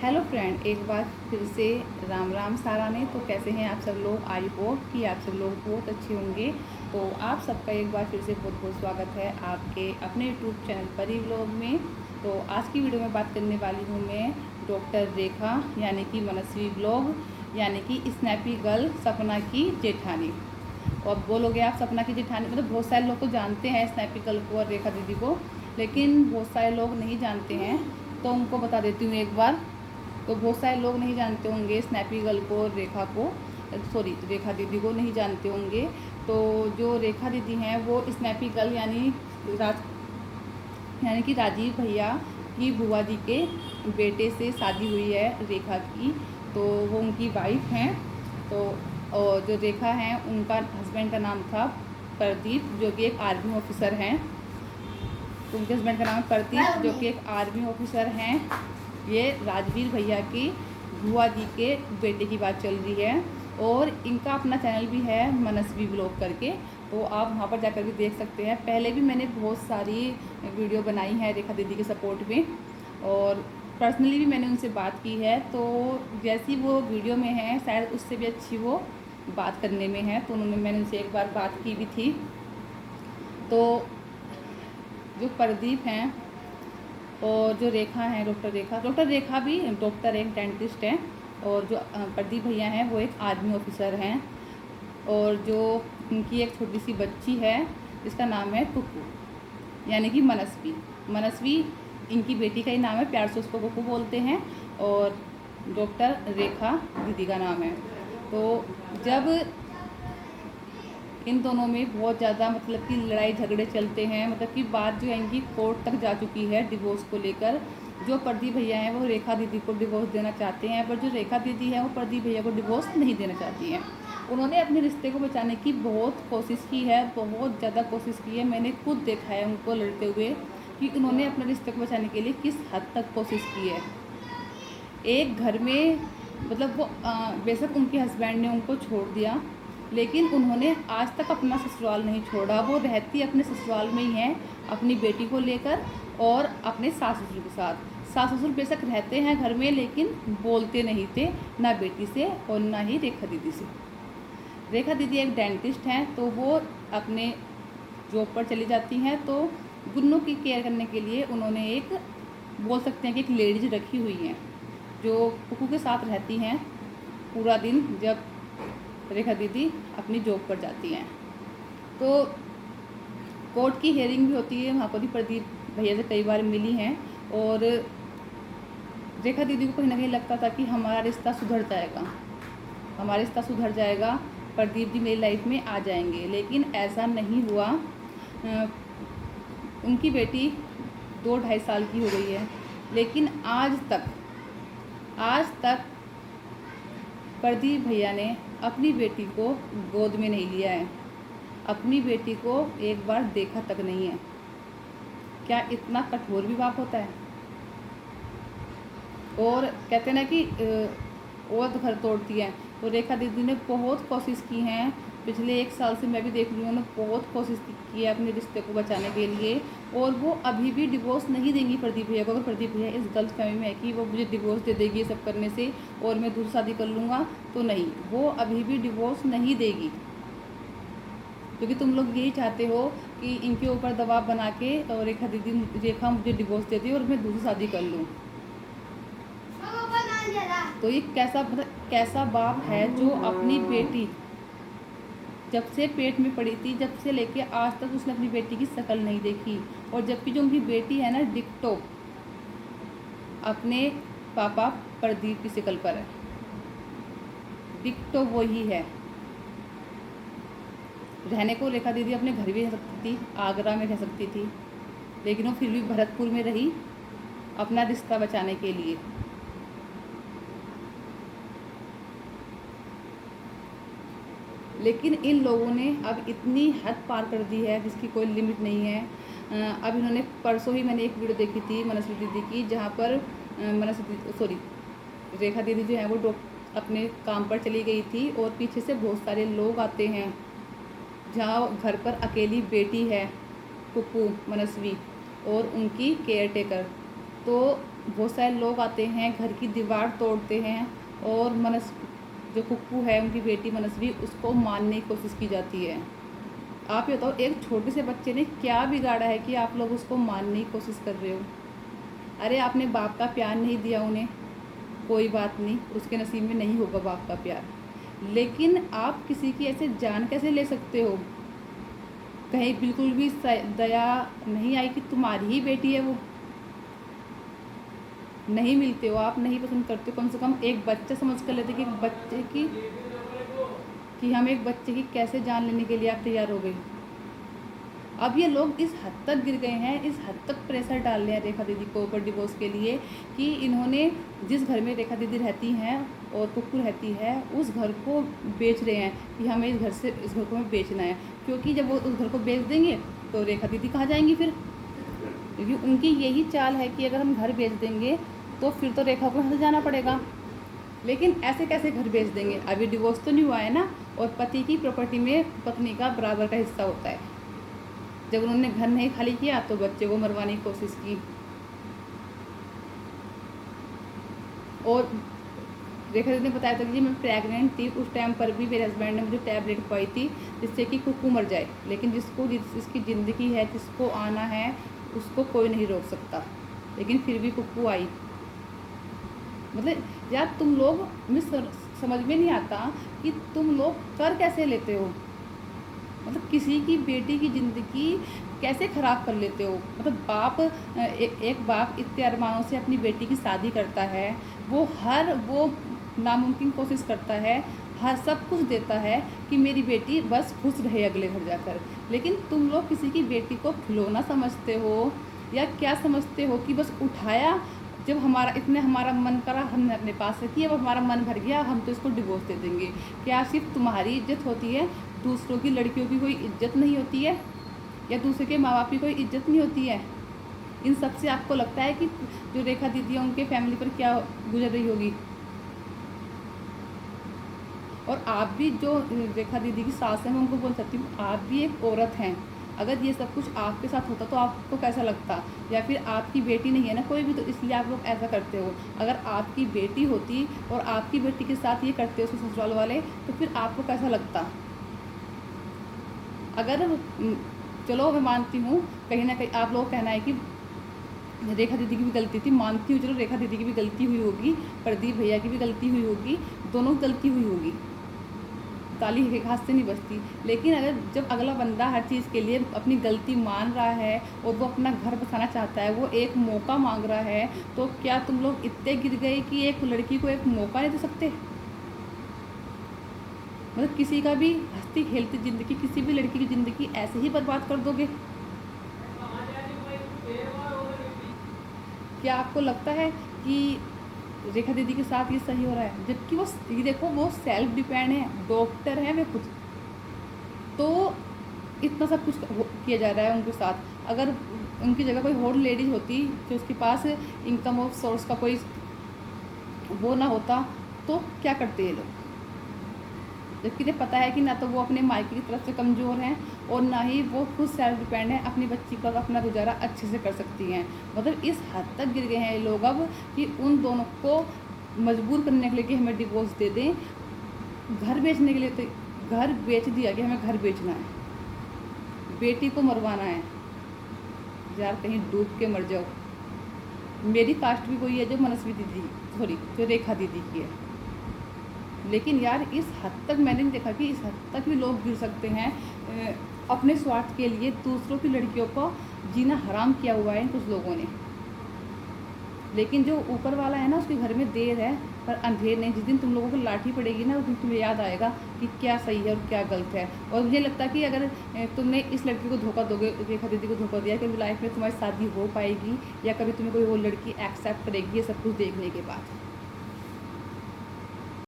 Hello friend, एक बार फिर से राम राम सारा ने। तो कैसे हैं आप सब लोग? आई होप कि आप सब लोग बहुत अच्छे होंगे। तो आप सबका एक बार फिर से बहुत बहुत स्वागत है आपके अपने यूट्यूब चैनल परी व्लॉग में। तो आज की वीडियो में बात करने वाली हूँ मैं डॉक्टर रेखा यानी कि मनस्वी व्लॉग यानी कि स्नैपी गर्ल सपना की जेठानी। और अब बोलोगे आप सपना की जेठानी मतलब बहुत सारे लोग तो जानते हैं स्नैपी गर्ल को और रेखा दीदी को, लेकिन बहुत सारे लोग नहीं जानते हैं। तो उनको बता देती हूँ एक बार। तो बहुत सारे लोग नहीं जानते होंगे स्नैपी गर्ल को और रेखा को, सॉरी रेखा दीदी को नहीं जानते होंगे। तो जो रेखा दीदी हैं वो स्नैपी गर्ल यानी कि राजीव भैया की बुआ जी के बेटे से शादी हुई है रेखा की। तो वो उनकी वाइफ हैं। तो और जो रेखा हैं उनका हस्बैंड का नाम था प्रदीप, जो कि एक आर्मी ऑफिसर हैं। तो उनके हस्बैंड का नाम है प्रदीप, जो कि एक आर्मी ऑफिसर हैं। ये राजवीर भैया की बुआ जी के बेटे की बात चल रही है। और इनका अपना चैनल भी है मनस्वी व्लॉग करके, तो आप वहाँ पर जाकर भी देख सकते हैं। पहले भी मैंने बहुत सारी वीडियो बनाई है रेखा दीदी के सपोर्ट में, और पर्सनली भी मैंने उनसे बात की है। तो जैसी वो वीडियो में है शायद उससे भी अच्छी वो बात करने में है। तो मैंने उनसे एक बार बात की भी थी। तो जो प्रदीप हैं और जो रेखा है डॉक्टर रेखा भी डॉक्टर एक डेंटिस्ट हैं। और जो प्रदीप भैया हैं वो एक आर्मी ऑफिसर हैं। और जो उनकी एक छोटी सी बच्ची है जिसका नाम है कुकू यानी कि मनस्वी इनकी बेटी का ही नाम है, प्यार से उसको कुकू बोलते हैं। और डॉक्टर रेखा दीदी का नाम है। तो जब इन दोनों में बहुत ज़्यादा मतलब कि लड़ाई झगड़े चलते हैं, मतलब कि बात जो है इनकी कोर्ट तक जा चुकी है डिवोर्स को लेकर। जो प्रदीप भैया हैं वो रेखा दीदी को डिवोर्स देना चाहते हैं, पर जो रेखा दीदी है वो प्रदीप भैया को डिवोर्स नहीं देना चाहती हैं। उन्होंने अपने रिश्ते को बचाने की बहुत कोशिश की है, बहुत ज़्यादा कोशिश की है। मैंने खुद देखा है उनको लड़ते हुए कि उन्होंने अपने रिश्ते को बचाने के लिए किस हद तक कोशिश की है। एक घर में मतलब वो बेशक उनके हस्बैंड ने उनको छोड़ दिया, लेकिन उन्होंने आज तक अपना ससुराल नहीं छोड़ा। वो रहती अपने ससुराल में ही हैं अपनी बेटी को लेकर और अपने सास ससुर के साथ। सास ससुर बेशक रहते हैं घर में, लेकिन बोलते नहीं थे ना बेटी से और ना ही रेखा दीदी से। रेखा दीदी एक डेंटिस्ट हैं, तो वो अपने जॉब पर चली जाती हैं। तो गुन्नू की केयर करने के लिए उन्होंने एक बोल सकते हैं कि एक लेडीज रखी हुई हैं जो कुकू के साथ रहती हैं पूरा दिन जब रेखा दीदी अपनी जॉब पर जाती हैं। तो कोर्ट की हियरिंग भी होती है, वहाँ पर भी प्रदीप भैया से कई बार मिली हैं। और रेखा दीदी को कहीं ना कहीं लगता था कि हमारा रिश्ता सुधर जाएगा, प्रदीप जी मेरी लाइफ में आ जाएंगे, लेकिन ऐसा नहीं हुआ। उनकी बेटी 2-2.5 साल की हो गई है, लेकिन आज तक प्रदीप भैया ने अपनी बेटी को गोद में नहीं लिया है, अपनी बेटी को एक बार देखा तक नहीं है। क्या इतना कठोर भी बाप होता है? और कहते हैं ना कि औरत घर तोड़ती है। तो रेखा दीदी ने बहुत कोशिश की हैं, पिछले 1 साल से मैं भी देख रही हूँ, उन्होंने बहुत कोशिश की है अपने रिश्ते को बचाने के लिए। और वो अभी भी डिवोर्स नहीं देंगी प्रदीप भैया को। अगर प्रदीप भैया इस गलत फहमी में है कि वो मुझे डिवोर्स दे देगी ये सब करने से और मैं दूसरी शादी कर लूँगा, तो नहीं, वो अभी भी डिवोर्स नहीं देगी। क्योंकि तुम लोग यही चाहते हो कि इनके ऊपर दबाव बना के और रेखा मुझे डिवोर्स दे दे और मैं दूसरी शादी कर लूँ। तो ये कैसा बाप है जो अपनी बेटी जब से पेट में पड़ी थी, जब से लेके आज तक उसने अपनी बेटी की शक्ल नहीं देखी। और जबकि जो उनकी बेटी है ना डिक्टो अपने पापा प्रदीप की शक्ल पर है, डिक्टो वही है। रहने को रेखा दीदी अपने घर भी रह सकती थी, आगरा में रह सकती थी, लेकिन वो फिर भी भरतपुर में रही अपना रिश्ता बचाने के लिए। लेकिन इन लोगों ने अब इतनी हद पार कर दी है जिसकी कोई लिमिट नहीं है। अब इन्होंने परसों ही मैंने एक वीडियो देखी थी मनस्वी दीदी की, जहाँ पर रेखा दीदी जो है वो अपने काम पर चली गई थी और पीछे से बहुत सारे लोग आते हैं, जहाँ घर पर अकेली बेटी है कुकू मनस्वी और उनकी केयर टेकर। तो बहुत सारे लोग आते हैं, घर की दीवार तोड़ते हैं और जो कुक्कू है उनकी बेटी मनस्वी, उसको मारने की कोशिश की जाती है। आप ये बताओ, एक छोटे से बच्चे ने क्या बिगाड़ा है कि आप लोग उसको मारने की कोशिश कर रहे हो? अरे आपने बाप का प्यार नहीं दिया उन्हें, कोई बात नहीं, उसके नसीब में नहीं होगा बाप का प्यार, लेकिन आप किसी की ऐसे जान कैसे ले सकते हो? कहीं बिल्कुल भी दया नहीं आई कि तुम्हारी ही बेटी है वो? नहीं मिलते हो आप, नहीं पसंद करते हो, कम से कम एक बच्चा समझ कर लेते कि एक बच्चे की, कि हम एक बच्चे की कैसे जान लेने के लिए आप तैयार हो गए। अब ये लोग इस हद तक गिर गए हैं, इस हद तक प्रेशर डाल रहे हैं रेखा दीदी को ऊपर डिवोर्स के लिए, कि इन्होंने जिस घर में रेखा दीदी रहती हैं और कुक्कू रहती है, उस घर को बेच रहे हैं कि हमें इस घर को हमें बेचना है, क्योंकि जब वो उस घर को बेच देंगे तो रेखा दीदी कहाँ जाएंगी फिर? क्योंकि उनकी यही चाल है कि अगर हम घर बेच देंगे तो फिर तो रेखा को यहाँ से जाना पड़ेगा। लेकिन ऐसे कैसे घर बेच देंगे? अभी डिवोर्स तो नहीं हुआ है ना, और पति की प्रॉपर्टी में पत्नी का बराबर का हिस्सा होता है। जब उन्होंने घर नहीं खाली किया तो बच्चे को मरवाने की कोशिश की। और रेखा दीदी ने बताया था कि मैं प्रेग्नेंट थी, उस टाइम पर भी मेरे हस्बैंड ने मुझे टैबलेट खवाई थी जिससे कि कुक्कू मर जाए, लेकिन जिसकी ज़िंदगी है, जिसको आना है, उसको कोई नहीं रोक सकता, लेकिन फिर भी कुक्कू आई। मतलब यार तुम लोग, समझ में नहीं आता कि तुम लोग कर कैसे लेते हो? मतलब किसी की बेटी की ज़िंदगी कैसे ख़राब कर लेते हो? मतलब बाप, एक बाप इतने अरमानों से अपनी बेटी की शादी करता है, वो नामुमकिन कोशिश करता है, हर सब कुछ देता है कि मेरी बेटी बस खुश रहे अगले घर जाकर, लेकिन तुम लोग किसी की बेटी को खिलौना समझते हो या क्या समझते हो कि बस उठाया, जब हमारा मन करा हमने अपने पास रखी, अब हमारा मन भर गया हम तो इसको डिवोर्स दे देंगे। क्या सिर्फ तुम्हारी इज्जत होती है, दूसरों की लड़कियों की कोई इज्जत नहीं होती है? या दूसरे के माँ बाप की कोई इज्जत नहीं होती है? इन सब से आपको लगता है कि जो रेखा दीदी है उनके फैमिली पर क्या गुजर रही होगी? और आप भी, जो रेखा दीदी की सास है, मैं उनको बोल सकती हूँ, आप भी एक औरत हैं। अगर ये सब कुछ आपके साथ होता तो आपको कैसा लगता? या फिर आपकी बेटी नहीं है ना कोई भी, तो इसलिए आप लोग ऐसा करते हो। अगर आपकी बेटी होती और आपकी बेटी के साथ ये करते हो उसके ससुराल वाले, तो फिर आपको कैसा लगता? अगर चलो मैं मानती हूँ कहीं ना कहीं आप लोगों का कहना है कि रेखा दीदी की भी गलती थी, मानती हूँ, चलो रेखा दीदी की भी गलती हुई होगी, प्रदीप भैया की भी गलती हुई होगी, दोनों की गलती हुई होगी, ताली एक हाथ से नहीं बजती। लेकिन अगर जब अगला बंदा हर चीज़ के लिए अपनी गलती मान रहा है और वो अपना घर बसाना चाहता है, वो एक मौका मांग रहा है, तो क्या तुम लोग इतने गिर गए कि एक लड़की को एक मौका नहीं दे सकते? मतलब किसी का भी हंसती खेलती ज़िंदगी, किसी भी लड़की की ज़िंदगी ऐसे ही बर्बाद कर दोगे? क्या आपको लगता है कि रेखा दीदी के साथ ये सही हो रहा है? जबकि वो, ये देखो, वो सेल्फ डिपेंड है, डॉक्टर है वे खुद, तो इतना सब कुछ किया जा रहा है उनके साथ। अगर उनकी जगह कोई और लेडीज होती जो उसके पास इनकम ऑफ सोर्स का कोई वो ना होता, तो क्या करते ये लोग? जबकि इन्हें पता है कि ना तो वो अपने मायके की तरफ से कमज़ोर हैं और ना ही वो खुद सेल्फ डिपेंड है, अपनी बच्ची पर अपना गुजारा अच्छे से कर सकती हैं। मतलब इस हद तक गिर गए हैं ये लोग अब कि उन दोनों को मजबूर करने के लिए कि हमें डिवोर्स दे दें, घर बेचने के लिए, तो घर बेच दिया कि हमें घर बेचना है, बेटी को मरवाना है। यार कहीं डूब के मर जाओ। मेरी कास्ट भी वही है जो मनस्वी दीदी, सॉरी, जो रेखा दीदी की है, लेकिन यार इस हद तक मैंने नहीं देखा कि इस हद तक भी लोग गिर सकते हैं। अपने स्वार्थ के लिए दूसरों की लड़कियों को जीना हराम किया हुआ है इन कुछ लोगों ने। लेकिन जो ऊपर वाला है ना, उसके घर में देर है पर अंधेर नहीं। जिस दिन तुम लोगों को लाठी पड़ेगी ना, उस दिन तुम्हें याद आएगा कि क्या सही है और क्या गलत है। और मुझे लगता है कि अगर तुमने इस लड़की को धोखा दोगे, रेखा दीदी को धोखा दिया, कभी लाइफ में तुम्हारी शादी हो पाएगी या कभी तुम्हें कोई वो लड़की एक्सेप्ट करेगी ये सब कुछ देखने के बाद।